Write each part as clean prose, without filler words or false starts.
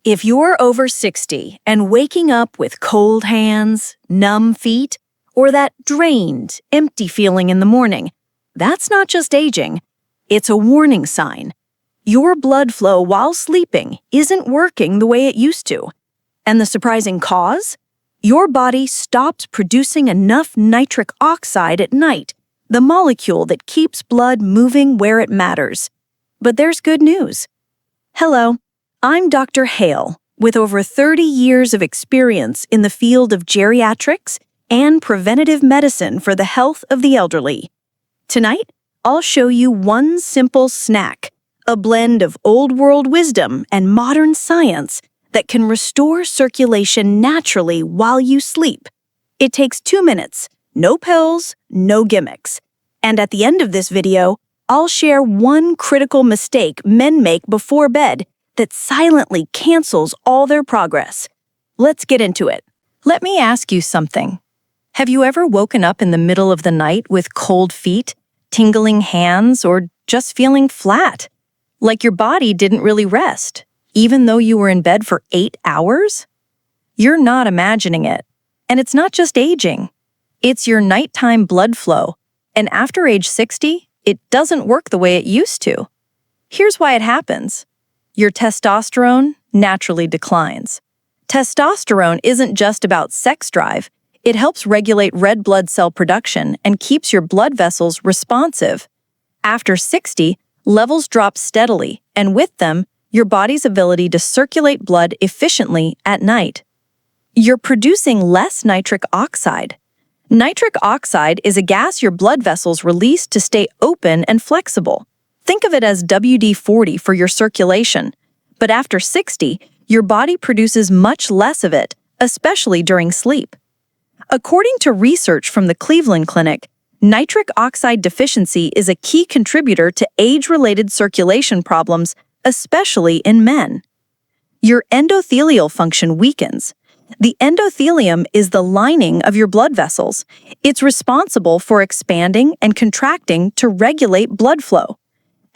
If you're over 60 and waking up with cold hands, numb feet, or that drained, empty feeling in the morning, that's not just aging. It's a warning sign. Your blood flow while sleeping isn't working the way it used to. And the surprising cause? Your body stops producing enough nitric oxide at night, the molecule that keeps blood moving where it matters. But there's good news. Hello, I'm Dr. Hale, with over 30 years of experience in the field of geriatrics and preventative medicine for the health of the elderly. Tonight, I'll show you one simple snack, a blend of old-world wisdom and modern science that can restore circulation naturally while you sleep. It takes 2 minutes, no pills, no gimmicks. And at the end of this video, I'll share one critical mistake men make before bed that silently cancels all their progress. Let's get into it. Let me ask you something. Have you ever woken up in the middle of the night with cold feet, tingling hands, or just feeling flat? Like your body didn't really rest, even though you were in bed for 8 hours? You're not imagining it. And it's not just aging. It's your nighttime blood flow. And after age 60, it doesn't work the way it used to. Here's why it happens. Your testosterone naturally declines. Testosterone isn't just about sex drive. It helps regulate red blood cell production and keeps your blood vessels responsive. After 60, levels drop steadily, and with them, your body's ability to circulate blood efficiently at night. You're producing less nitric oxide. Nitric oxide is a gas your blood vessels release to stay open and flexible. Think of it as WD-40 for your circulation. But after 60, your body produces much less of it, especially during sleep. According to research from the Cleveland Clinic, nitric oxide deficiency is a key contributor to age-related circulation problems, especially in men. Your endothelial function weakens. The endothelium is the lining of your blood vessels. It's responsible for expanding and contracting to regulate blood flow.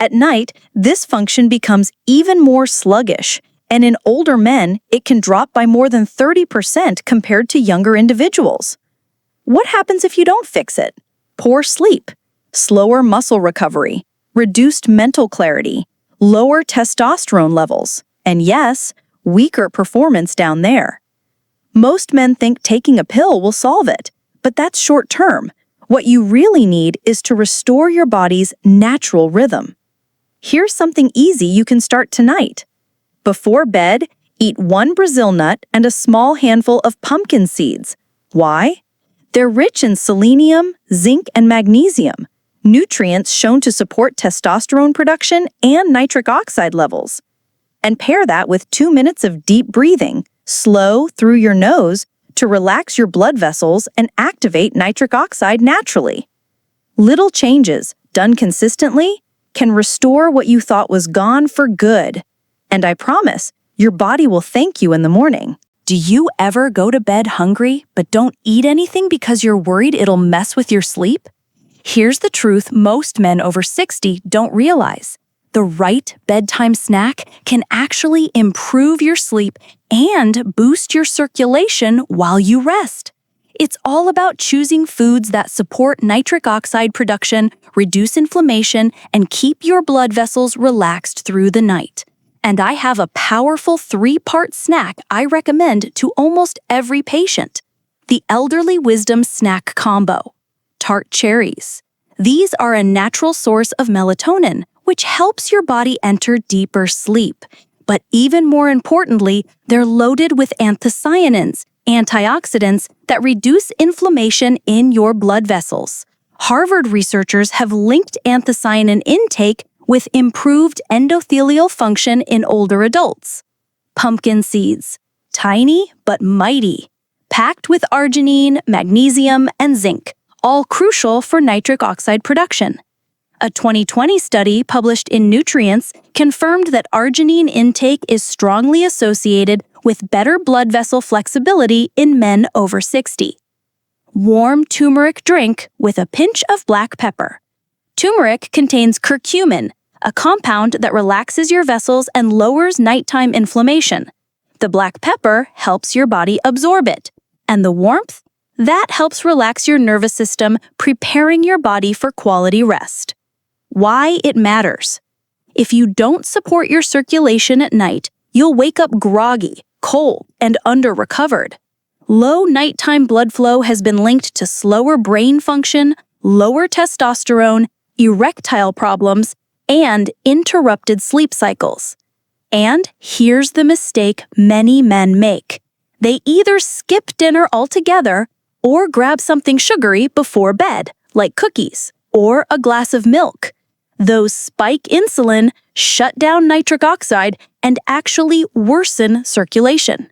At night, this function becomes even more sluggish, and in older men, it can drop by more than 30% compared to younger individuals. What happens if you don't fix it? Poor sleep, slower muscle recovery, reduced mental clarity, lower testosterone levels, and yes, weaker performance down there. Most men think taking a pill will solve it, but that's short term. What you really need is to restore your body's natural rhythm. Here's something easy you can start tonight. Before bed, eat 1 Brazil nut and a small handful of pumpkin seeds. Why? They're rich in selenium, zinc, and magnesium, nutrients shown to support testosterone production and nitric oxide levels. And pair that with 2 minutes of deep breathing, slow through your nose, to relax your blood vessels and activate nitric oxide naturally. Little changes, done consistently, can restore what you thought was gone for good. And I promise, your body will thank you in the morning. Do you ever go to bed hungry but don't eat anything because you're worried it'll mess with your sleep? Here's the truth most men over 60 don't realize. The right bedtime snack can actually improve your sleep and boost your circulation while you rest. It's all about choosing foods that support nitric oxide production, reduce inflammation, and keep your blood vessels relaxed through the night. And I have a powerful 3-part snack I recommend to almost every patient. The Elderly Wisdom Snack Combo. Tart cherries. These are a natural source of melatonin, which helps your body enter deeper sleep. But even more importantly, they're loaded with anthocyanins, antioxidants that reduce inflammation in your blood vessels. Harvard researchers have linked anthocyanin intake with improved endothelial function in older adults. Pumpkin seeds. Tiny but mighty. Packed with arginine, magnesium, and zinc, all crucial for nitric oxide production. A 2020 study published in Nutrients confirmed that arginine intake is strongly associated with better blood vessel flexibility in men over 60. Warm turmeric drink with a pinch of black pepper. Turmeric contains curcumin, a compound that relaxes your vessels and lowers nighttime inflammation. The black pepper helps your body absorb it. And the warmth? That helps relax your nervous system, preparing your body for quality rest. Why it matters. If you don't support your circulation at night, you'll wake up groggy, cold, and under-recovered. Low nighttime blood flow has been linked to slower brain function, lower testosterone, erectile problems, and interrupted sleep cycles. And here's the mistake many men make. They either skip dinner altogether or grab something sugary before bed, like cookies or a glass of milk. Those spike insulin, shut down nitric oxide, and actually worsen circulation.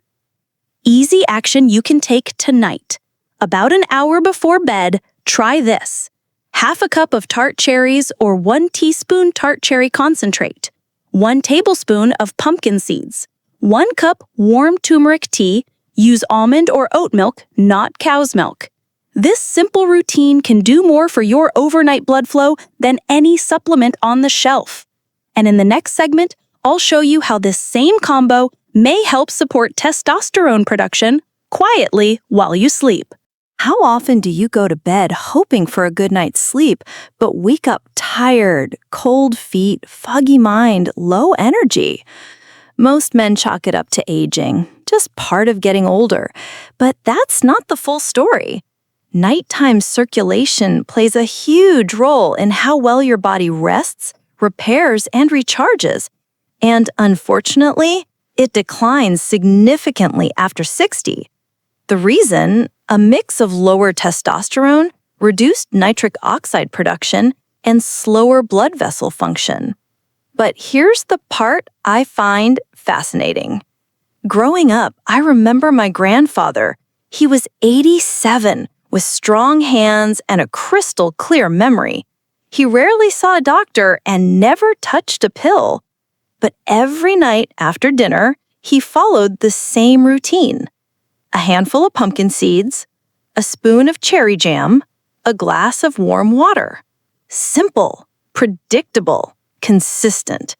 Easy action you can take tonight. About an hour before bed, try this. Half a cup of tart cherries or 1 teaspoon tart cherry concentrate, 1 tablespoon of pumpkin seeds, 1 cup warm turmeric tea. Use almond or oat milk, not cow's milk. This simple routine can do more for your overnight blood flow than any supplement on the shelf. And in the next segment, I'll show you how this same combo may help support testosterone production quietly while you sleep. How often do you go to bed hoping for a good night's sleep, but wake up tired, cold feet, foggy mind, low energy? Most men chalk it up to aging, just part of getting older. But that's not the full story. Nighttime circulation plays a huge role in how well your body rests, repairs, and recharges. And unfortunately, it declines significantly after 60. The reason? A mix of lower testosterone, reduced nitric oxide production, and slower blood vessel function. But here's the part I find fascinating. Growing up, I remember my grandfather. He was 87, with strong hands and a crystal clear memory. He rarely saw a doctor and never touched a pill. But every night after dinner, he followed the same routine. A handful of pumpkin seeds, a spoon of cherry jam, a glass of warm water. Simple, predictable, consistent.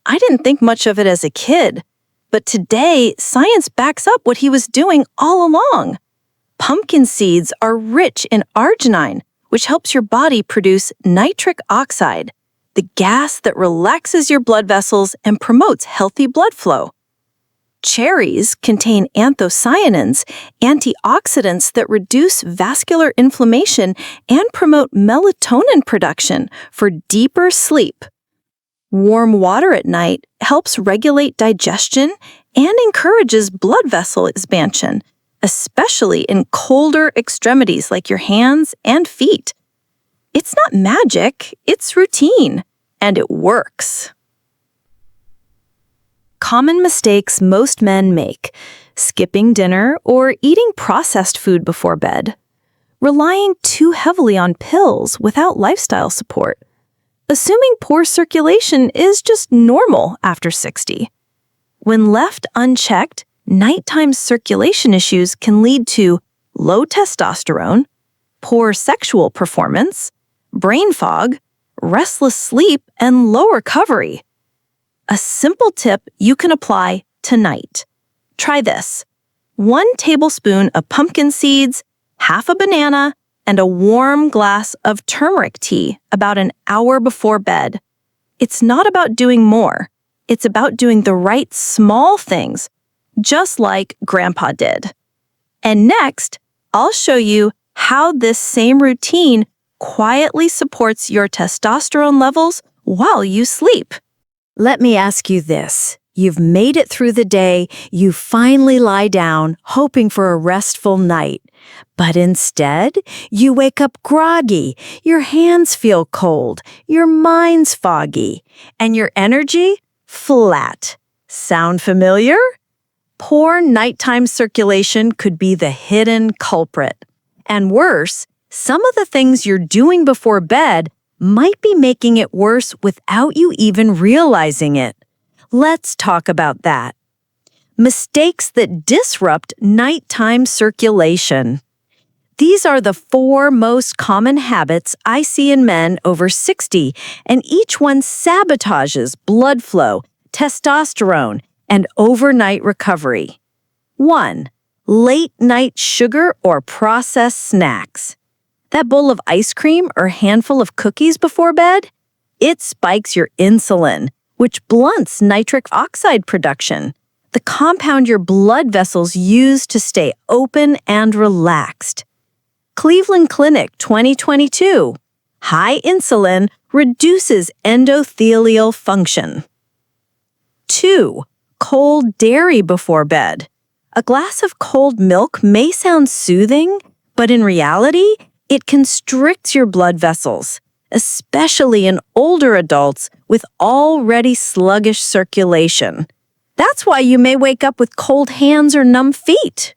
I didn't think much of it as a kid, but today science backs up what he was doing all along. Pumpkin seeds are rich in arginine, which helps your body produce nitric oxide, the gas that relaxes your blood vessels and promotes healthy blood flow. Cherries contain anthocyanins, antioxidants that reduce vascular inflammation and promote melatonin production for deeper sleep. Warm water at night helps regulate digestion and encourages blood vessel expansion, especially in colder extremities like your hands and feet. It's not magic, it's routine, and it works. Common mistakes most men make: skipping dinner or eating processed food before bed, relying too heavily on pills without lifestyle support, assuming poor circulation is just normal after 60. When left unchecked, nighttime circulation issues can lead to low testosterone, poor sexual performance, brain fog, restless sleep, and low recovery. A simple tip you can apply tonight. Try this. 1 tablespoon of pumpkin seeds, half a banana, and a warm glass of turmeric tea about an hour before bed. It's not about doing more. It's about doing the right small things, just like Grandpa did. And next, I'll show you how this same routine quietly supports your testosterone levels while you sleep. Let me ask you this. You've made it through the day, you finally lie down, hoping for a restful night. But instead, you wake up groggy, your hands feel cold, your mind's foggy, and your energy flat. Sound familiar? Poor nighttime circulation could be the hidden culprit. And worse, some of the things you're doing before bed might be making it worse without you even realizing it. Let's talk about that. Mistakes that disrupt nighttime circulation. These are the 4 most common habits I see in men over 60, and each one sabotages blood flow, testosterone, and overnight recovery. 1. Late-night sugar or processed snacks. That bowl of ice cream or handful of cookies before bed? It spikes your insulin, which blunts nitric oxide production, the compound your blood vessels use to stay open and relaxed. Cleveland Clinic 2022. High insulin reduces endothelial function. 2. Cold dairy before bed. A glass of cold milk may sound soothing, but in reality, it constricts your blood vessels, especially in older adults with already sluggish circulation. That's why you may wake up with cold hands or numb feet.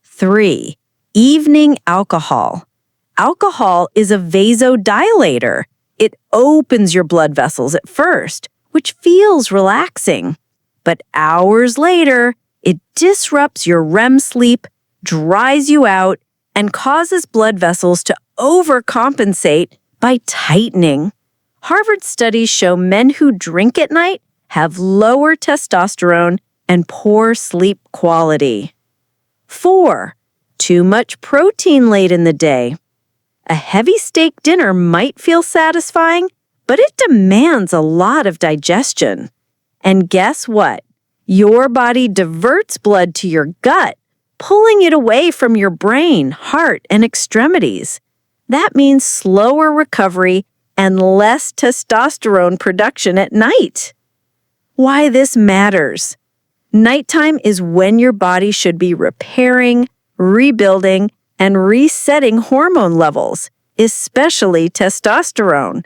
3. Evening alcohol. Alcohol is a vasodilator. It opens your blood vessels at first, which feels relaxing. But hours later, it disrupts your REM sleep, dries you out, and causes blood vessels to overcompensate by tightening. Harvard studies show men who drink at night have lower testosterone and poor sleep quality. 4. Too much protein late in the day. A heavy steak dinner might feel satisfying, but it demands a lot of digestion. And guess what? Your body diverts blood to your gut, pulling it away from your brain, heart, and extremities. That means slower recovery and less testosterone production at night. Why this matters. Nighttime is when your body should be repairing, rebuilding, and resetting hormone levels, especially testosterone.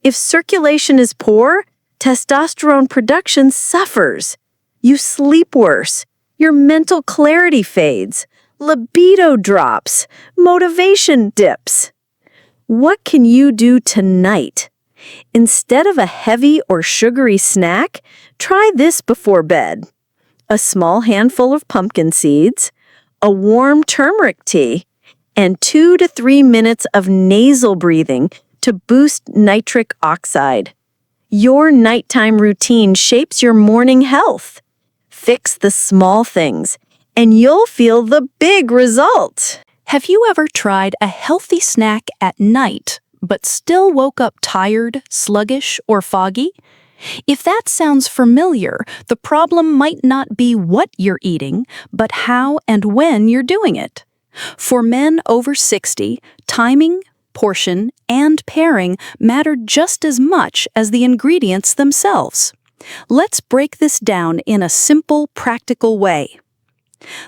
If circulation is poor, testosterone production suffers. You sleep worse, your mental clarity fades, libido drops, motivation dips. What can you do tonight? Instead of a heavy or sugary snack, try this before bed. A small handful of pumpkin seeds, a warm turmeric tea, and 2 to 3 minutes of nasal breathing to boost nitric oxide. Your nighttime routine shapes your morning health. Fix the small things, and you'll feel the big result. Have you ever tried a healthy snack at night, but still woke up tired, sluggish, or foggy? If that sounds familiar, the problem might not be what you're eating, but how and when you're doing it. For men over 60, timing, portion, and pairing matter just as much as the ingredients themselves. Let's break this down in a simple, practical way.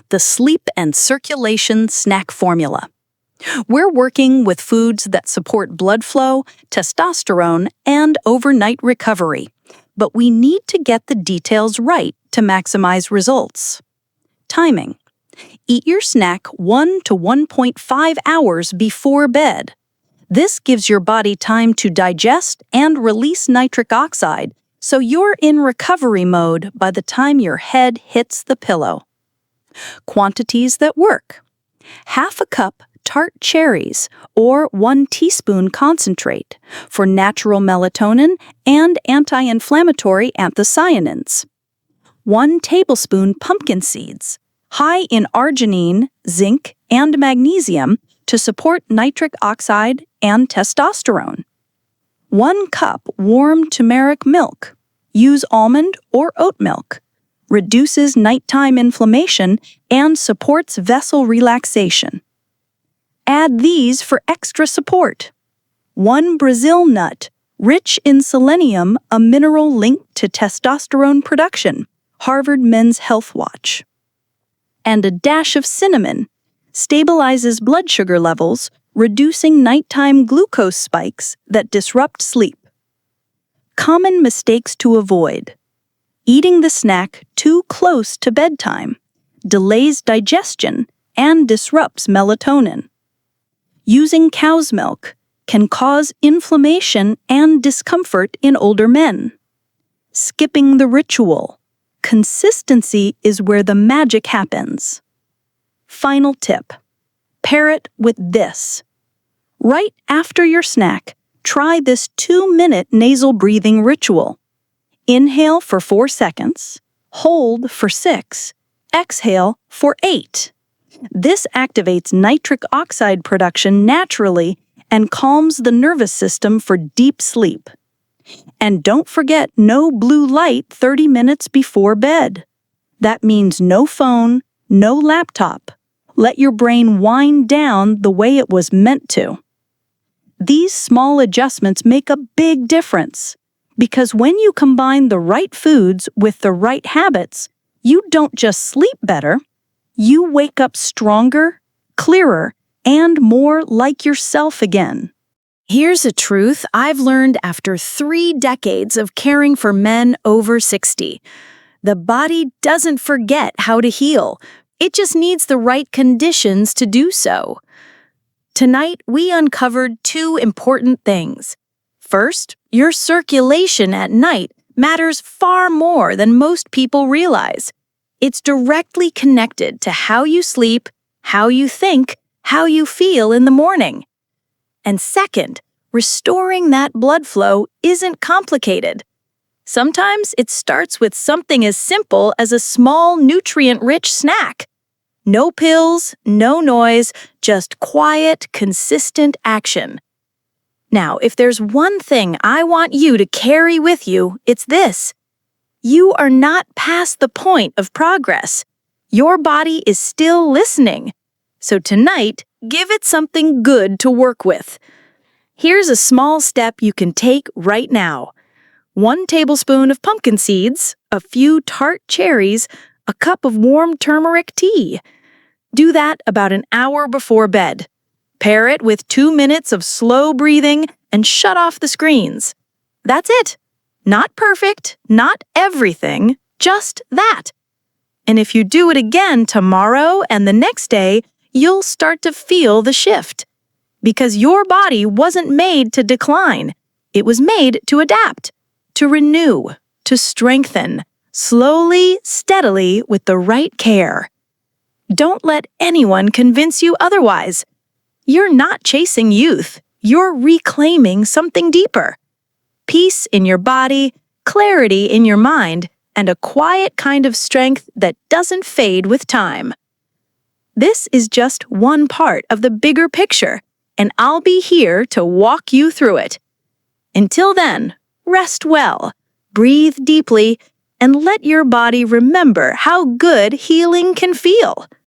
The Sleep and Circulation Snack Formula. We're working with foods that support blood flow, testosterone, and overnight recovery, but we need to get the details right to maximize results. Timing. Eat your snack 1 to 1.5 hours before bed. This gives your body time to digest and release nitric oxide, so you're in recovery mode by the time your head hits the pillow. Quantities that work. Half a cup tart cherries or 1 teaspoon concentrate for natural melatonin and anti-inflammatory anthocyanins. 1 tablespoon pumpkin seeds, high in arginine, zinc, and magnesium to support nitric oxide and testosterone. 1 cup warm turmeric milk. Use almond or oat milk. Reduces nighttime inflammation and supports vessel relaxation. Add these for extra support. 1 Brazil nut, rich in selenium, a mineral linked to testosterone production, Harvard Men's Health Watch. And a dash of cinnamon, stabilizes blood sugar levels, reducing nighttime glucose spikes that disrupt sleep. Common mistakes to avoid. Eating the snack too close to bedtime, delays digestion, and disrupts melatonin. Using cow's milk can cause inflammation and discomfort in older men. Skipping the ritual. Consistency is where the magic happens. Final tip. Pair it with this. Right after your snack, try this 2-minute nasal breathing ritual. Inhale for 4 seconds, hold for 6, exhale for 8. This activates nitric oxide production naturally and calms the nervous system for deep sleep. And don't forget no blue light 30 minutes before bed. That means no phone, no laptop. Let your brain wind down the way it was meant to. These small adjustments make a big difference, because when you combine the right foods with the right habits, you don't just sleep better, you wake up stronger, clearer, and more like yourself again. Here's a truth I've learned after 3 decades of caring for men over 60. The body doesn't forget how to heal. It just needs the right conditions to do so. Tonight, we uncovered 2 important things. First, your circulation at night matters far more than most people realize. It's directly connected to how you sleep, how you think, how you feel in the morning. And second, restoring that blood flow isn't complicated. Sometimes it starts with something as simple as a small nutrient-rich snack. No pills, no noise, just quiet, consistent action. Now, if there's one thing I want you to carry with you, it's this. You are not past the point of progress. Your body is still listening. So tonight, give it something good to work with. Here's a small step you can take right now. 1 tablespoon of pumpkin seeds, a few tart cherries, a cup of warm turmeric tea. Do that about an hour before bed. Pair it with 2 minutes of slow breathing and shut off the screens. That's it. Not perfect, not everything, just that. And if you do it again tomorrow and the next day, you'll start to feel the shift. Because your body wasn't made to decline. It was made to adapt, to renew, to strengthen, slowly, steadily, with the right care. Don't let anyone convince you otherwise. You're not chasing youth. You're reclaiming something deeper. Peace in your body, clarity in your mind, and a quiet kind of strength that doesn't fade with time. This is just one part of the bigger picture, and I'll be here to walk you through it. Until then, rest well, breathe deeply, and let your body remember how good healing can feel.